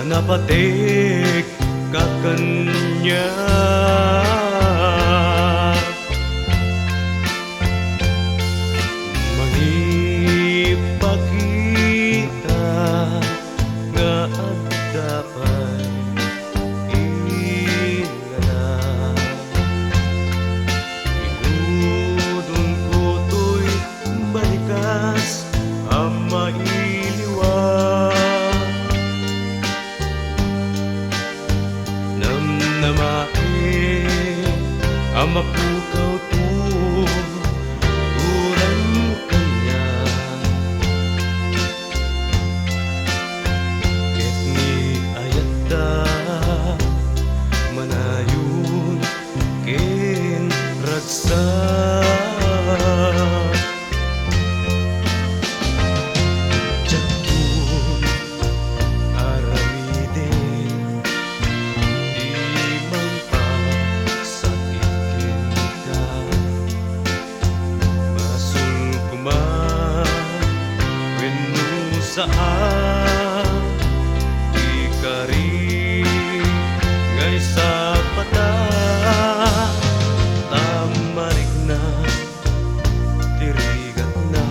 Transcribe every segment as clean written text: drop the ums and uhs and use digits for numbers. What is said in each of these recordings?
napatik kakanya mangipakita nga agdapay ingana inudon ko to'y balikas ang mailiwan namnamae ang mapukaw to uran kanya ket ni ayata manayon ken ragsa jatun aramiden saan di kari ngay sa pata tamarik na tirigat na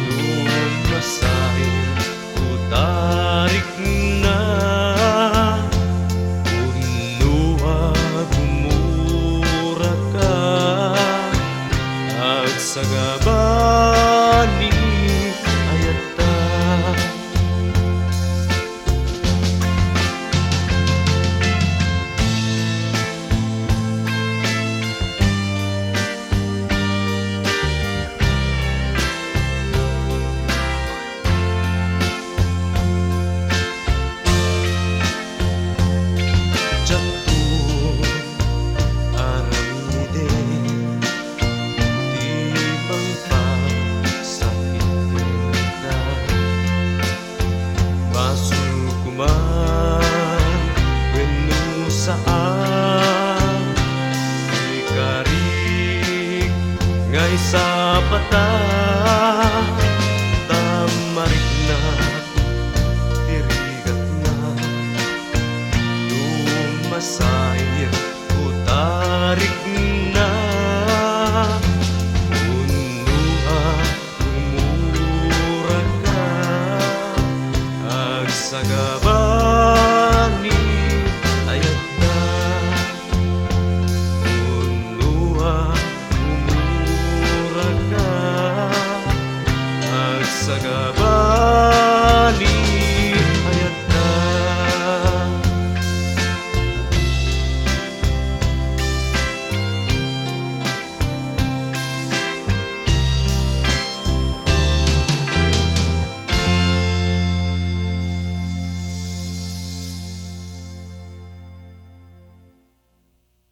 lumasahin utarik na unuha gumura ka at sagabani saan di karig ngay sa pata